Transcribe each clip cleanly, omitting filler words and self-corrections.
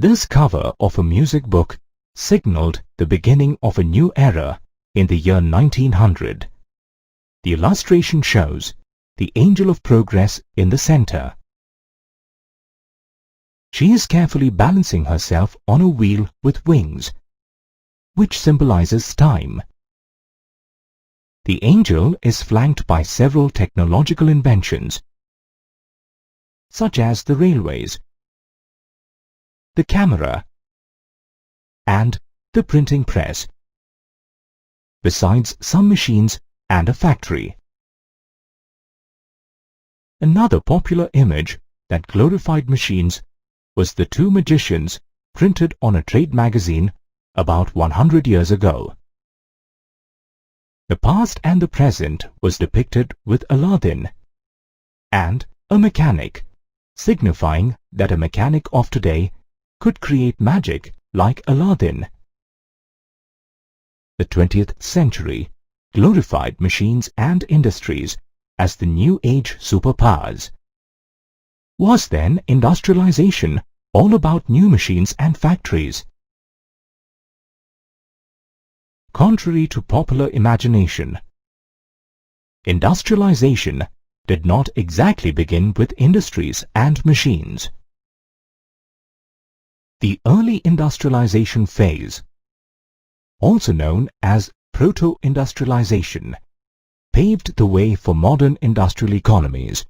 This cover of a music book signaled the beginning of a new era in the year 1900. The illustration shows the Angel of Progress in the center. She is carefully balancing herself on a wheel with wings, which symbolizes time. The angel is flanked by several technological inventions, such as the railways, the camera, and the printing press, besides some machines and a factory. Another popular image that glorified machines was the two magicians printed on a trade magazine about 100 years ago. The past and the present was depicted with Aladdin and a mechanic, signifying that a mechanic of today could create magic like Aladdin. The 20th century glorified machines and industries as the new age superpowers. Was then industrialization all about new machines and factories? Contrary to popular imagination, industrialization did not exactly begin with industries and machines. The early industrialization phase, also known as proto-industrialization, paved the way for modern industrial economies.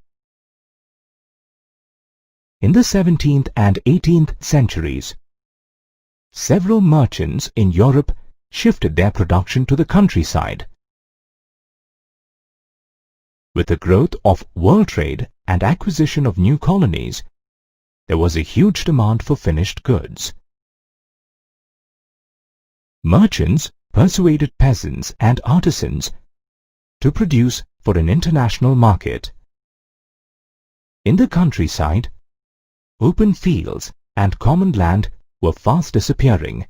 In the 17th and 18th centuries, several merchants in Europe shifted their production to the countryside. With the growth of world trade and acquisition of new colonies, there was a huge demand for finished goods. Merchants persuaded peasants and artisans to produce for an international market. In the countryside, open fields and common land were fast disappearing,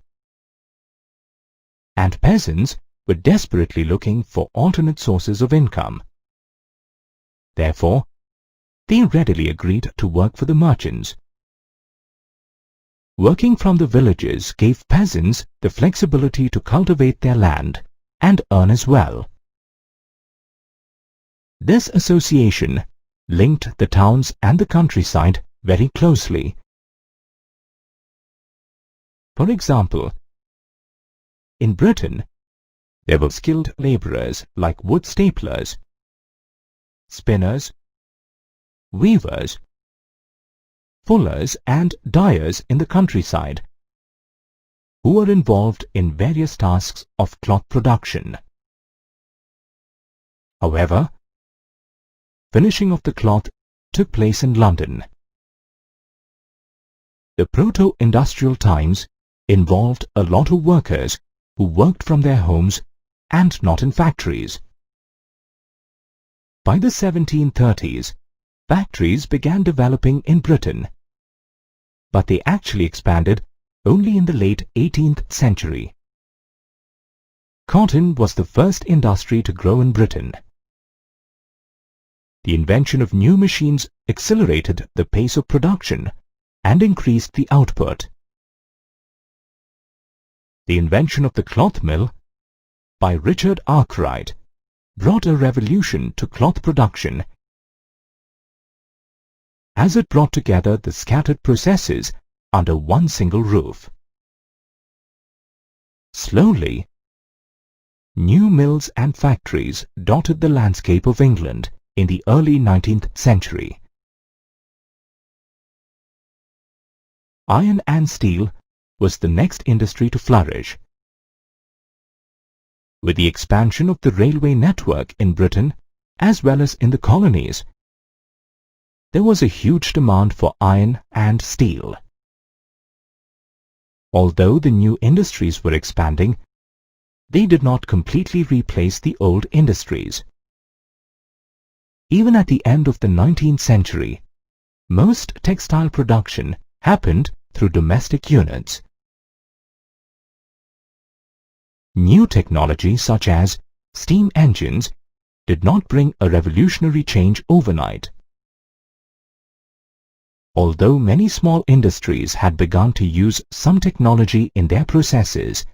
and peasants were desperately looking for alternate sources of income. Therefore, they readily agreed to work for the merchants. Working from the villages gave peasants the flexibility to cultivate their land and earn as well. This association linked the towns and the countryside very closely. For example, in Britain, there were skilled laborers like wood staplers, spinners, weavers, fullers and dyers in the countryside, who were involved in various tasks of cloth production. However, finishing of the cloth took place in London. The proto-industrial times involved a lot of workers who worked from their homes and not in factories. By the 1730s, factories began developing in Britain, but they actually expanded only in the late 18th century. Cotton was the first industry to grow in Britain. The invention of new machines accelerated the pace of production and increased the output. The invention of the cloth mill by Richard Arkwright brought a revolution to cloth production, as it brought together the scattered processes under one single roof. Slowly, new mills and factories dotted the landscape of England in the early 19th century. Iron and steel was the next industry to flourish. With the expansion of the railway network in Britain as well as in the colonies, there was a huge demand for iron and steel. Although the new industries were expanding, they did not completely replace the old industries. Even at the end of the 19th century, most textile production happened through domestic units. New technology such as steam engines did not bring a revolutionary change overnight. Although many small industries had begun to use some technology in their processes,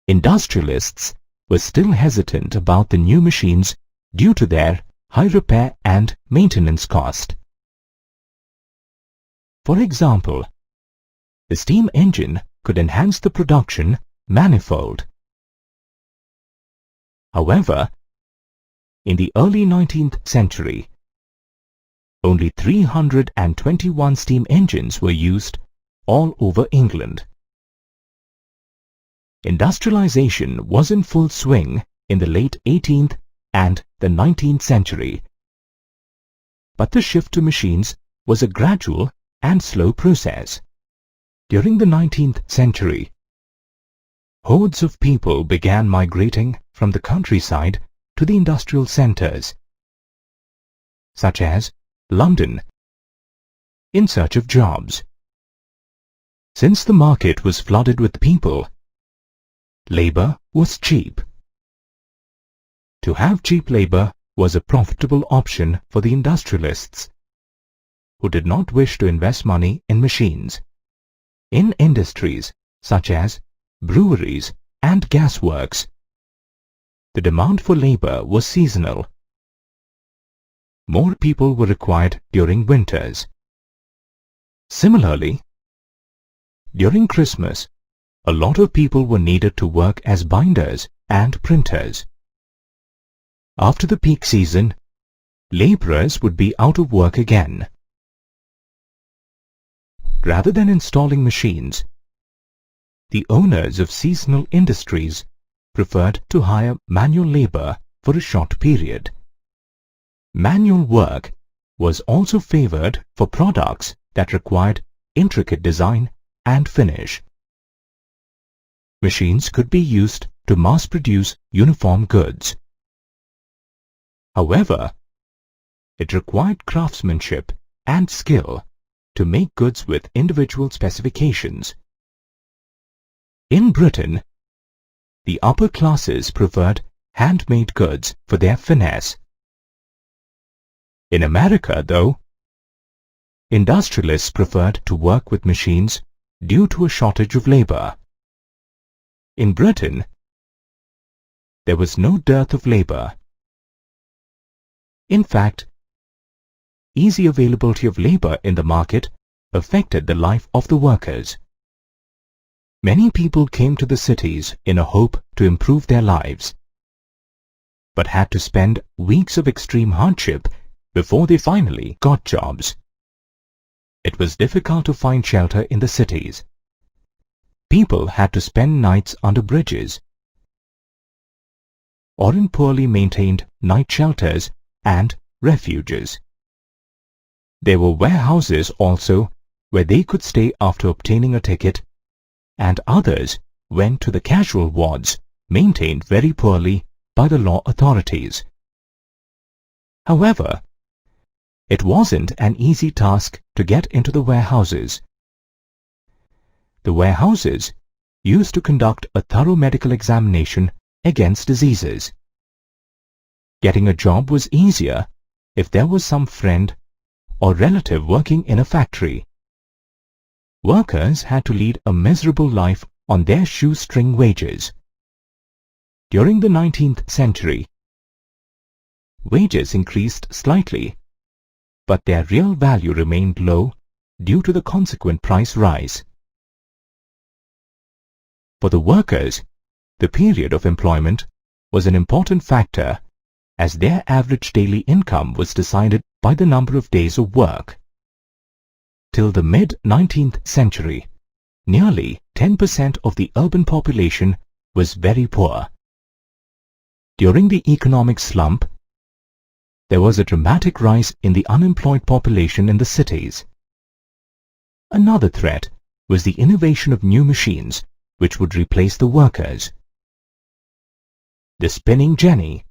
industrialists were still hesitant about the new machines due to their high repair and maintenance cost. For example, the steam engine could enhance the production manifold. However, in the early 19th century, only 321 steam engines were used all over England. Industrialization was in full swing in the late 18th and the 19th century, but the shift to machines was a gradual and slow process. During the 19th century, hordes of people began migrating from the countryside to the industrial centers, such as London, in search of jobs. Since the market was flooded with people, labor was cheap. To have cheap labor was a profitable option for the industrialists, who did not wish to invest money in machines. In industries such as breweries and gasworks, the demand for labor was seasonal. More people were required during winters. Similarly, during Christmas, a lot of people were needed to work as binders and printers. After the peak season, laborers would be out of work again. Rather than installing machines, the owners of seasonal industries preferred to hire manual labor for a short period. Manual work was also favored for products that required intricate design and finish. Machines could be used to mass-produce uniform goods. However, it required craftsmanship and skill to make goods with individual specifications. In Britain, the upper classes preferred handmade goods for their finesse. In America, though, industrialists preferred to work with machines due to a shortage of labor. In Britain, there was no dearth of labor. In fact, easy availability of labor in the market affected the life of the workers. Many people came to the cities in a hope to improve their lives, but had to spend weeks of extreme hardship before they finally got jobs. It was difficult to find shelter in the cities. People had to spend nights under bridges or in poorly maintained night shelters and refuges. There were warehouses also where they could stay after obtaining a ticket, and others went to the casual wards maintained very poorly by the law authorities. However, it wasn't an easy task to get into the warehouses. The warehouses used to conduct a thorough medical examination against diseases. Getting a job was easier if there was some friend or relative working in a factory. Workers had to lead a miserable life on their shoestring wages. During the 19th century, wages increased slightly, but their real value remained low due to the consequent price rise. For the workers, the period of employment was an important factor, as their average daily income was decided by the number of days of work. Till the mid-19th century, nearly 10% of the urban population was very poor. During the economic slump, there was a dramatic rise in the unemployed population in the cities. Another threat was the innovation of new machines which would replace the workers. The spinning jenny,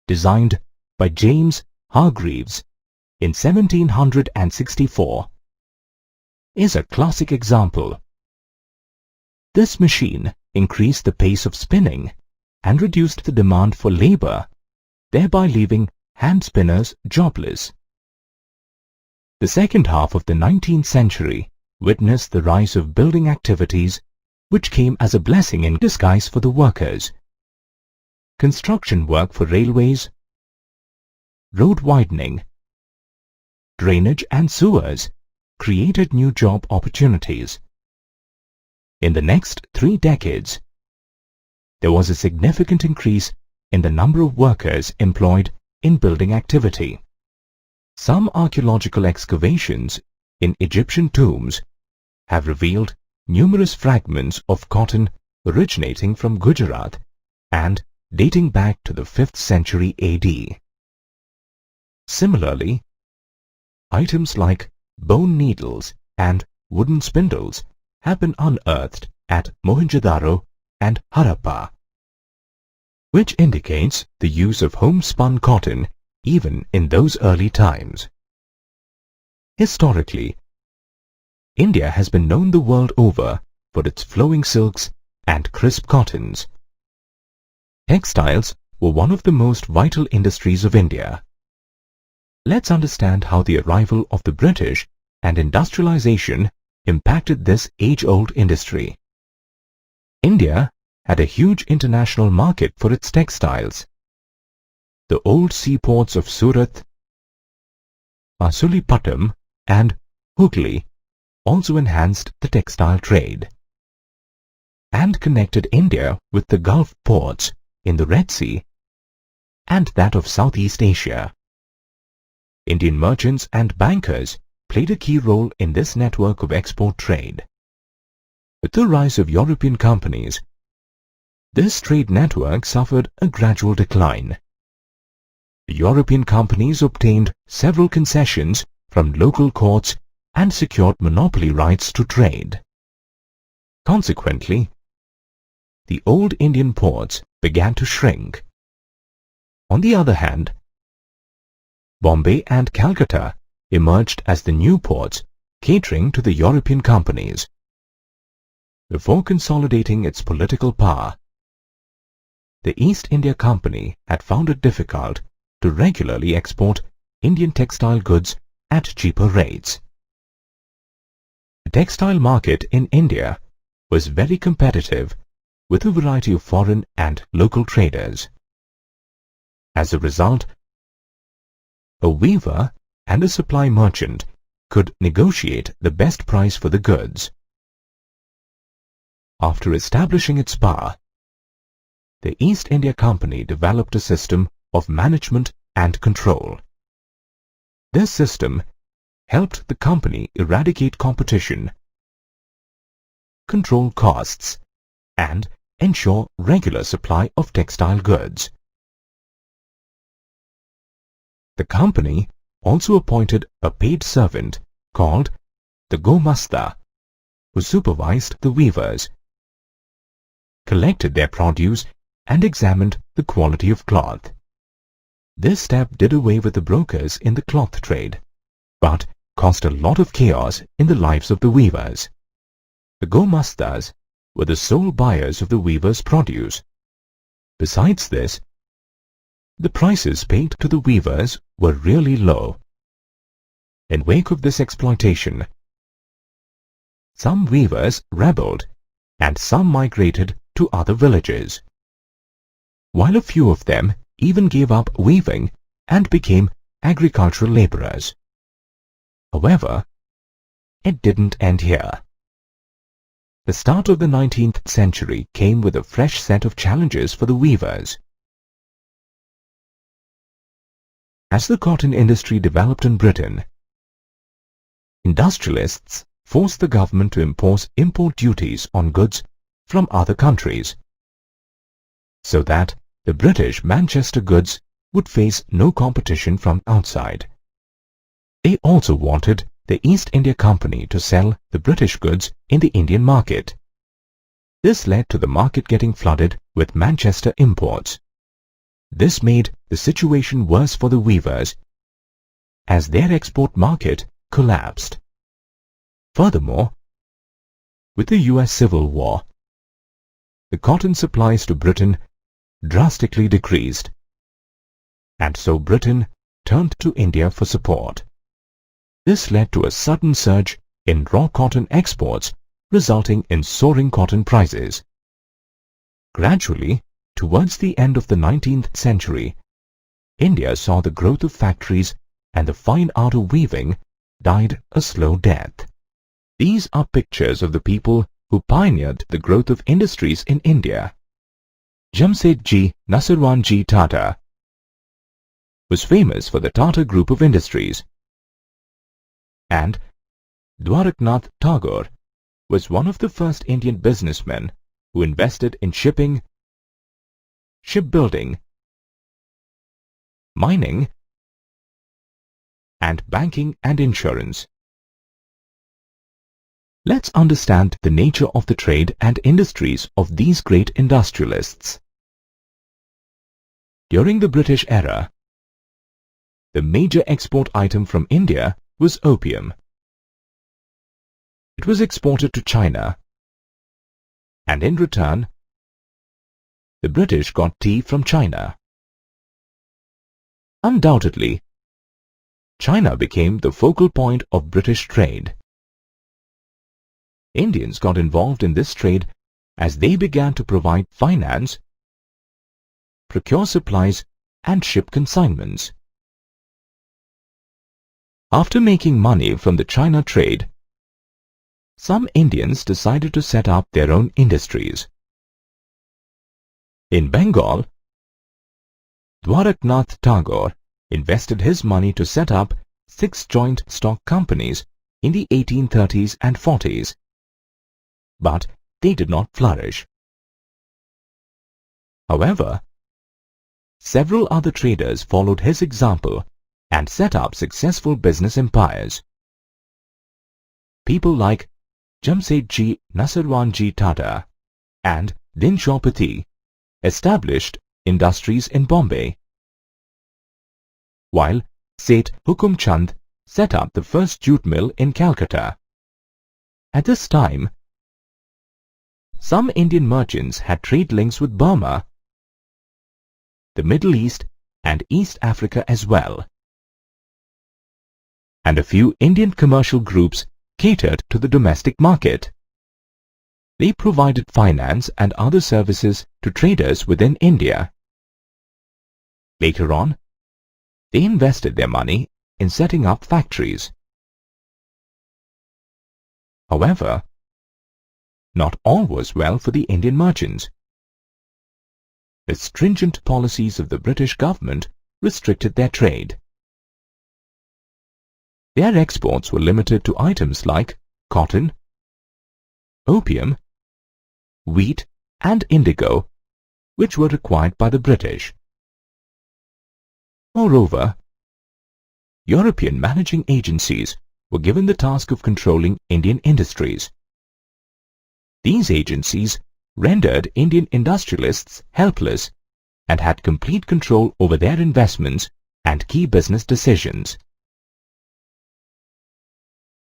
designed by James Hargreaves in 1764, is a classic example. This machine increased the pace of spinning and reduced the demand for labor, thereby leaving hand spinners jobless. The second half of the 19th century witnessed the rise of building activities, which came as a blessing in disguise for the workers. Construction work for railways, road widening, drainage and sewers created new job opportunities. In the next 3 decades, there was a significant increase in the number of workers employed in building activity. Some archaeological excavations in Egyptian tombs have revealed numerous fragments of cotton originating from Gujarat and dating back to the 5th century AD. Similarly, items like bone needles and wooden spindles have been unearthed at Mohenjo-daro and Harappa, which indicates the use of homespun cotton even in those early times. Historically, India has been known the world over for its flowing silks and crisp cottons. Textiles were one of the most vital industries of India. Let's understand how the arrival of the British and industrialization impacted this age-old industry. India had a huge international market for its textiles. The old seaports of Surat, Masulipatam and Hooghly also enhanced the textile trade and connected India with the Gulf ports in the Red Sea and that of Southeast Asia. Indian merchants and bankers played a key role in this network of export trade. With the rise of European companies, this trade network suffered a gradual decline. The European companies obtained several concessions from local courts and secured monopoly rights to trade. Consequently, the old Indian ports began to shrink. On the other hand, Bombay and Calcutta emerged as the new ports catering to the European companies. Before consolidating its political power, the East India Company had found it difficult to regularly export Indian textile goods at cheaper rates. The textile market in India was very competitive with a variety of foreign and local traders. As a result, a weaver and a supply merchant could negotiate the best price for the goods. After establishing its power, the East India Company developed a system of management and control. This system helped the company eradicate competition, control costs, and ensure regular supply of textile goods. The company also appointed a paid servant called the Gomasta, who supervised the weavers, collected their produce, and examined the quality of cloth. This step did away with the brokers in the cloth trade, but caused a lot of chaos in the lives of the weavers. The Gomastas were the sole buyers of the weavers' produce. Besides this, the prices paid to the weavers were really low. In wake of this exploitation, some weavers rebelled and some migrated to other villages, while a few of them even gave up weaving and became agricultural laborers. However, it didn't end here. The start of the 19th century came with a fresh set of challenges for the weavers. As the cotton industry developed in Britain, industrialists forced the government to impose import duties on goods from other countries, so that the British Manchester goods would face no competition from outside. They also wanted the East India Company to sell the British goods in the Indian market. This led to the market getting flooded with Manchester imports. This made the situation worse for the weavers, as their export market collapsed. Furthermore, with the US Civil War, the cotton supplies to Britain drastically decreased, and so Britain turned to India for support. This led to a sudden surge in raw cotton exports, resulting in soaring cotton prices. Gradually, towards the end of the 19th century, India saw the growth of factories and the fine art of weaving died a slow death. These are pictures of the people who pioneered the growth of industries in India. 𝙁𝙤𝙇𝙇 was famous for the Tata group of industries, and 𝙁𝙤𝙋𝙀𝙀 Tagore was one of the first Indian businessmen who invested in shipping, shipbuilding, mining, and banking and insurance. Let's understand the nature of the trade and industries of these great industrialists. During the British era, the major export item from India was opium. It was exported to China, and in return, the British got tea from China. Undoubtedly, China became the focal point of British trade. Indians got involved in this trade as they began to provide finance, procure supplies, and ship consignments. After making money from the China trade, some Indians decided to set up their own industries. In Bengal, 𝙁𝙁𝙋𝙀𝙀 Tagore invested his money to set up 6 joint stock companies in the 1830s and 40s, but they did not flourish. However, several other traders followed his example and set up successful business empires. People like 𝙁𝙤𝙇𝙇 and 𝙁𝙃𝑗𝑚𝑝𝑎𝑡𝑖 established industries in Bombay, while Seth Hukumchand set up the first jute mill in Calcutta. At this time, some Indian merchants had trade links with Burma, the Middle East, and East Africa as well. And a few Indian commercial groups catered to the domestic market. They provided finance and other services to traders within India. Later on, they invested their money in setting up factories. However, not all was well for the Indian merchants. The stringent policies of the British government restricted their trade. Their exports were limited to items like cotton, opium, wheat, and indigo, which were required by the British. Moreover, European managing agencies were given the task of controlling Indian industries. These agencies rendered Indian industrialists helpless and had complete control over their investments and key business decisions.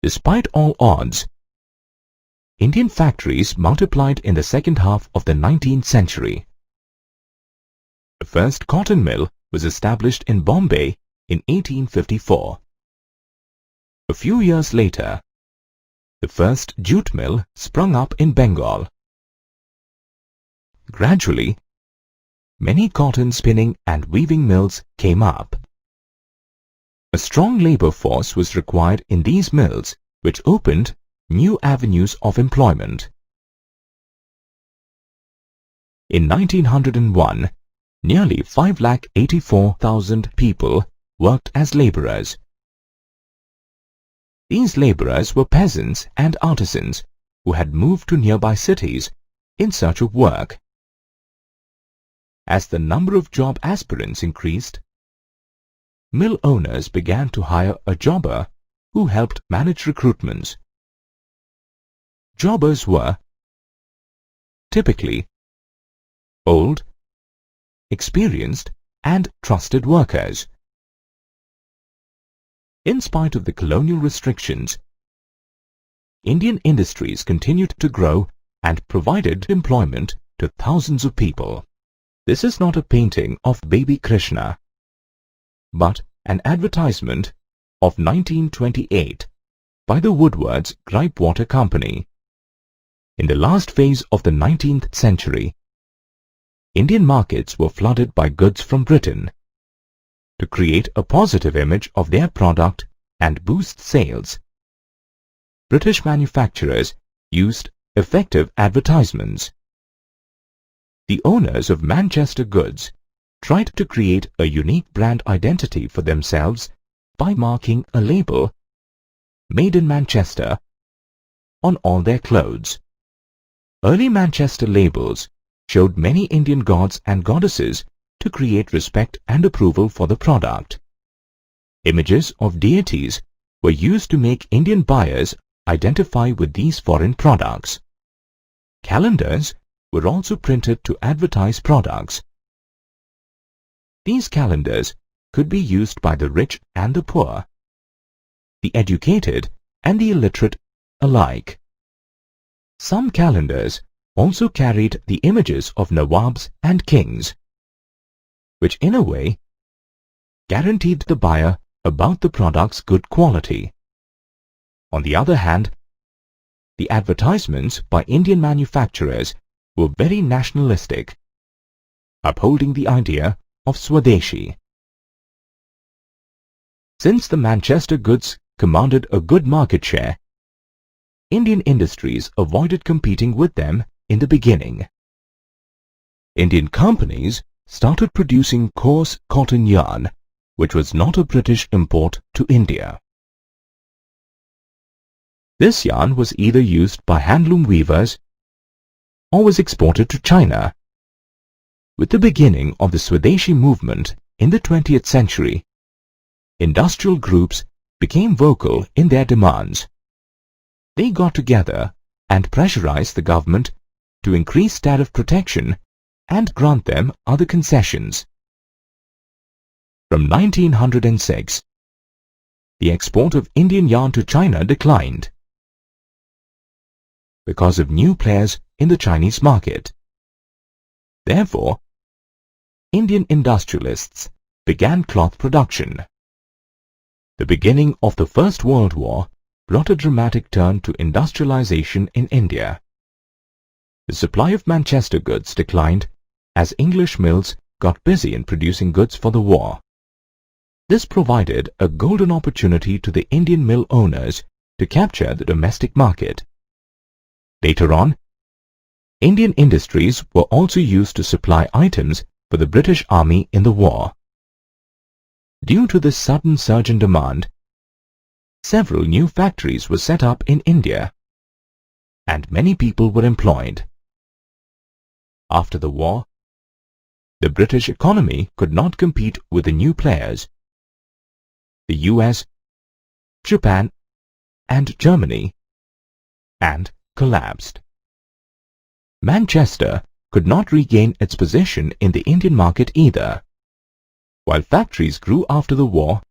Despite all odds, Indian factories multiplied in the second half of the 19th century. The first cotton mill was established in Bombay in 1854. A few years later, the first jute mill sprung up in Bengal. Gradually, many cotton spinning and weaving mills came up. A strong labor force was required in these mills, which opened new avenues of employment. In 1901, nearly 5,84,000 people worked as laborers. These laborers were peasants and artisans who had moved to nearby cities in search of work. As the number of job aspirants increased, mill owners began to hire a jobber who helped manage recruitments. Jobbers were typically old, experienced, and trusted workers. In spite of the colonial restrictions, Indian industries continued to grow and provided employment to thousands of people. This is not a painting of baby Krishna, but an advertisement of 1928 by the 𝙁𝙗𝙃𝙇𝙇 Water Company. In the last phase of the 19th century, Indian markets were flooded by goods from Britain. To create a positive image of their product and boost sales, British manufacturers used effective advertisements. The owners of Manchester Goods tried to create a unique brand identity for themselves by marking a label, "Made in Manchester," on all their clothes. Early Manchester labels showed many Indian gods and goddesses to create respect and approval for the product. Images of deities were used to make Indian buyers identify with these foreign products. Calendars were also printed to advertise products. These calendars could be used by the rich and the poor, the educated and the illiterate alike. Some calendars also carried the images of nawabs and kings, which in a way guaranteed the buyer about the product's good quality. On the other hand, the advertisements by Indian manufacturers were very nationalistic, upholding the idea of Swadeshi. Since the Manchester goods commanded a good market share, Indian industries avoided competing with them in the beginning. Indian companies started producing coarse cotton yarn, which was not a British import to India. This yarn was either used by handloom weavers or was exported to China. With the beginning of the Swadeshi movement in the 20th century, industrial groups became vocal in their demands. They got together and pressurized the government to increase tariff protection and grant them other concessions. From 1906, the export of Indian yarn to China declined because of new players in the Chinese market. Therefore, Indian industrialists began cloth production. The beginning of the First World War brought a dramatic turn to industrialization in India. The supply of Manchester goods declined as English mills got busy in producing goods for the war. This provided a golden opportunity to the Indian mill owners to capture the domestic market. Later on, Indian industries were also used to supply items for the British Army in the war. Due to this sudden surge in demand, several new factories were set up in India, and many people were employed. After the war, the British economy could not compete with the new players. The US, Japan, and Germany, and collapsed. Manchester could not regain its position in the Indian market either. While factories grew after the war,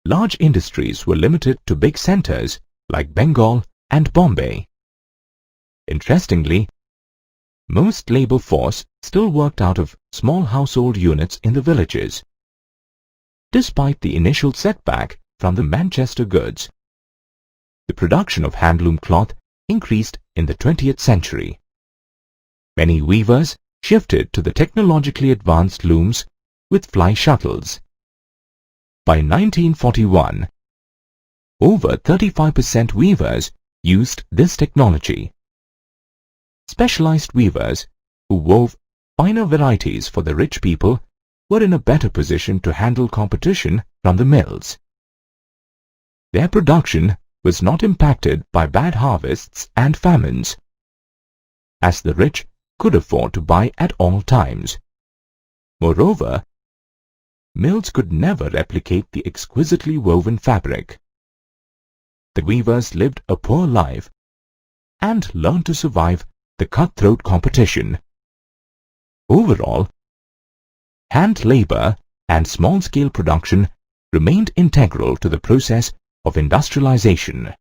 large industries were limited to big centers like Bengal and Bombay. Interestingly, most labor force still worked out of small household units in the villages. Despite the initial setback from the Manchester goods, the production of handloom cloth increased in the 20th century. Many weavers shifted to the technologically advanced looms with fly shuttles. By 1941, over 35% weavers used this technology. Specialized weavers who wove finer varieties for the rich people were in a better position to handle competition from the mills. Their production was not impacted by bad harvests and famines, as the rich could afford to buy at all times. Moreover, mills could never replicate the exquisitely woven fabric. The weavers lived a poor life and learned to survive the cutthroat competition. Overall, hand labor and small-scale production remained integral to the process of industrialization.